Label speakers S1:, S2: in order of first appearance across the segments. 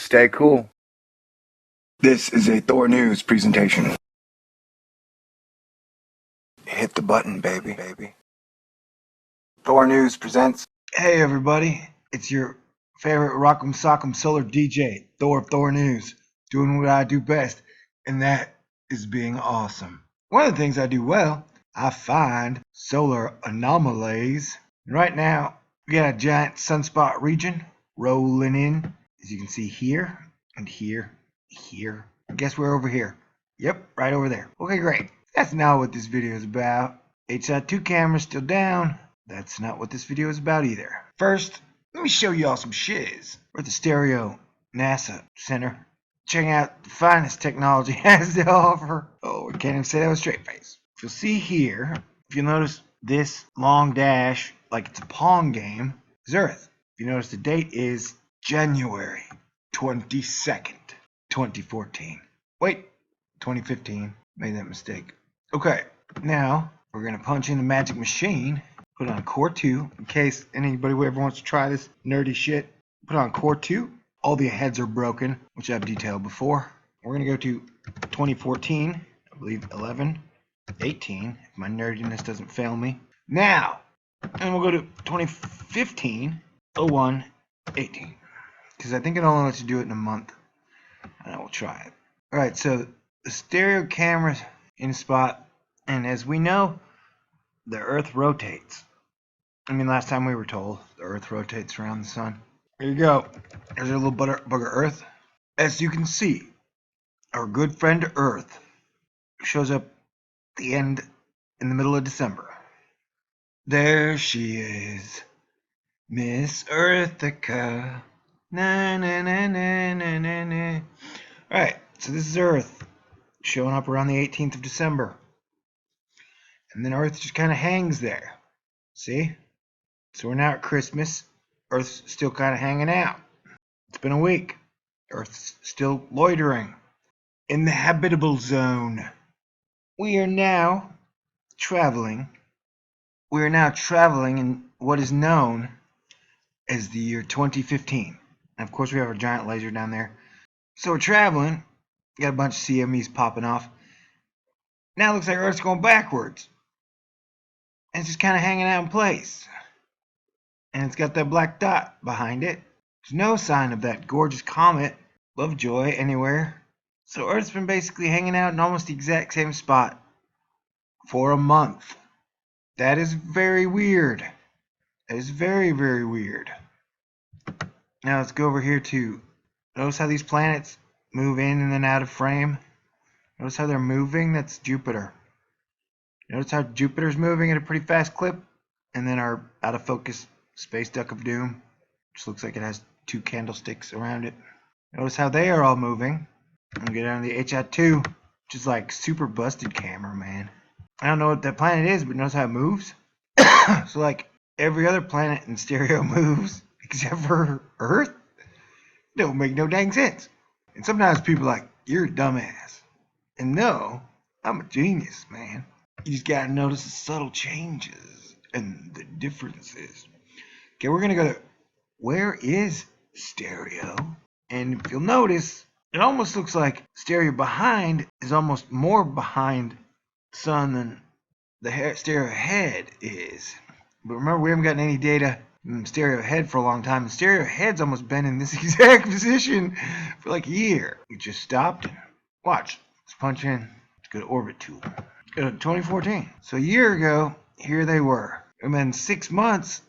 S1: Stay cool.
S2: This is a Thor News presentation. Hit the button, baby. Thor News presents.
S3: Hey everybody, it's your favorite Rock'em Sock'em Solar DJ, Thor of Thor News, doing what I do best, and that is being awesome. One of the things I do well, I find solar anomalies. And right now, we got a giant sunspot region rolling in, as you can see here, and here. I guess we're over here. Yep, right over there. Okay, great. That's not what this video is about. HI2 camera's still down. That's not what this video is about either. First, let me show you all some shiz. We're at the Stereo NASA Center. Checking out the finest technology has to offer. Oh, we can't even say that with a straight face. If you'll see here, if you notice this long dash, like it's a pong game, is Earth. If you notice the date is January 22nd, 2014. Wait, 2015. Made that mistake. Okay, now we're going to punch in the magic machine. Put on Core 2, in case anybody ever wants to try this nerdy shit. Put on Core 2. All the heads are broken, which I've detailed before. We're going to go to 2014, I believe 11, 18, if my nerdiness doesn't fail me. Now, and we'll go to 2015, 01, 18. Because I think it only lets you do it in a month. And I will try it. Alright, so the stereo camera's in a spot, and as we know, the Earth rotates. I mean, last time we were told the Earth rotates around the sun. There you go. There's a little bugger Earth. As you can see, our good friend Earth shows up at the end in the middle of December. There she is, Miss Earthica. Na na na na na na na. Alright, so this is Earth showing up around the 18th of December. And then Earth just kind of hangs there. See? So we're now at Christmas. Earth's still kind of hanging out. It's been a week. Earth's still loitering in the habitable zone. We are now traveling. We are now traveling in what is known as the year 2015. And of course, we have our giant laser down there. So we're traveling. Got a bunch of CMEs popping off. Now it looks like Earth's going backwards. And it's just kind of hanging out in place. And it's got that black dot behind it. There's no sign of that gorgeous comet, Lovejoy, anywhere. So Earth's been basically hanging out in almost the exact same spot for a month. That is very weird. That is very, very weird. Now let's go over here to, notice how these planets move in and then out of frame? Notice how they're moving? That's Jupiter. Notice how Jupiter's moving at a pretty fast clip? And then our out of focus Space Duck of Doom, which looks like it has two candlesticks around it. Notice how they are all moving. I'm gonna get down to the HI2, which is like super busted camera, man. I don't know what that planet is, but notice how it moves. So like every other planet in stereo moves except for Earth. Don't make no dang sense. And sometimes people are like, you're a dumbass. And no, I'm a genius, man. You just gotta notice the subtle changes and the differences. Okay, we're gonna go to where is stereo? And if you'll notice, it almost looks like stereo behind is almost more behind sun than the stereo ahead is. But remember, we haven't gotten any data from stereo ahead for a long time. And stereo ahead's almost been in this exact position for like a year. We just stopped and watch. Let's punch in. Let's go to orbit tool. Let's go to 2014. So a year ago, here they were. And then 6 months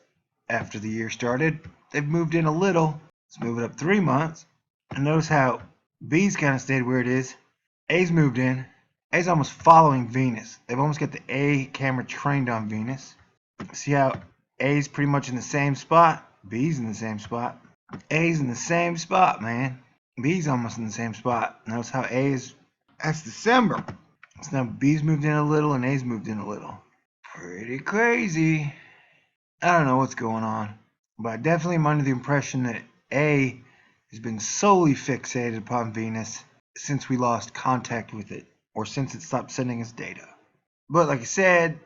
S3: after the year started, they've moved in a little. Let's move it up 3 months. And notice how B's kind of stayed where it is. A's moved in. A's almost following Venus. They've almost got the A camera trained on Venus. See how A's pretty much in the same spot? B's in the same spot. A's in the same spot, man. B's almost in the same spot. Notice how A's, that's December. So now B's moved in a little and A's moved in a little. Pretty crazy. I don't know what's going on, but I definitely am under the impression that A has been solely fixated upon Venus since we lost contact with it, or since it stopped sending us data. But like I said,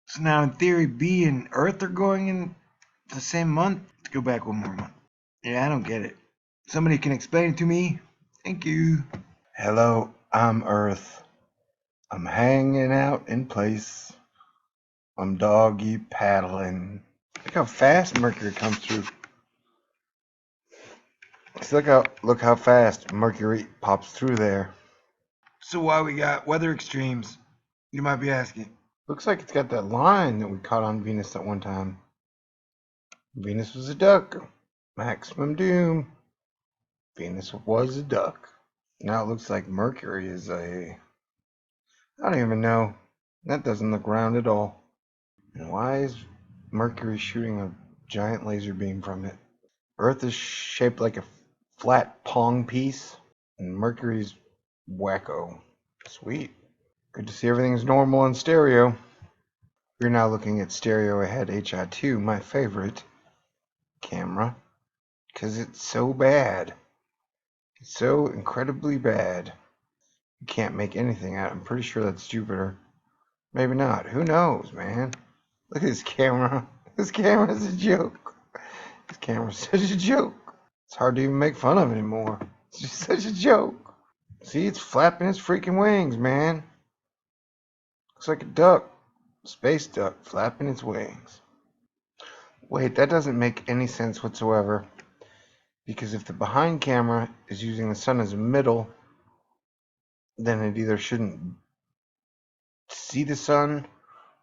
S3: so now in theory B and Earth are going in the same month. Let's go back one more month. Yeah, I don't get it. Somebody can explain it to me? Thank you.
S1: Hello, I'm Earth. I'm hanging out in place. I'm doggy paddling. Look how fast Mercury comes through. See, look how fast Mercury pops through there.
S3: So why we got weather extremes? You might be asking.
S1: Looks like it's got that line that we caught on Venus at one time. Venus was a duck. Maximum doom. Venus was a duck. Now it looks like Mercury is a... I don't even know. That doesn't look round at all. And why is Mercury shooting a giant laser beam from it? Earth is shaped like a flat pong piece, and Mercury's wacko. Sweet. Good to see everything's normal in stereo. We're now looking at stereo ahead HI2, my favorite camera, because it's so bad. It's so incredibly bad. You can't make anything out. I'm pretty sure that's Jupiter. Maybe not. Who knows, man? Look at this camera. This camera's a joke. This camera's such a joke. It's hard to even make fun of anymore. It's just such a joke. See, it's flapping its freaking wings, man. Looks like a duck. Space duck flapping its wings. Wait, that doesn't make any sense whatsoever. Because if the behind camera is using the sun as a middle, then it either shouldn't see the sun,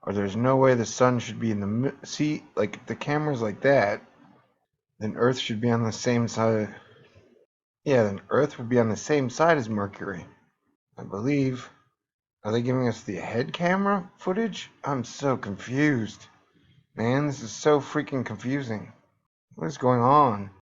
S1: or there's no way the sun should be in the... See, like, if the camera's like that, then Earth should be on the same side. Yeah, then Earth would be on the same side as Mercury, I believe. Are they giving us the ahead camera footage? I'm so confused. Man, this is so freaking confusing. What is going on?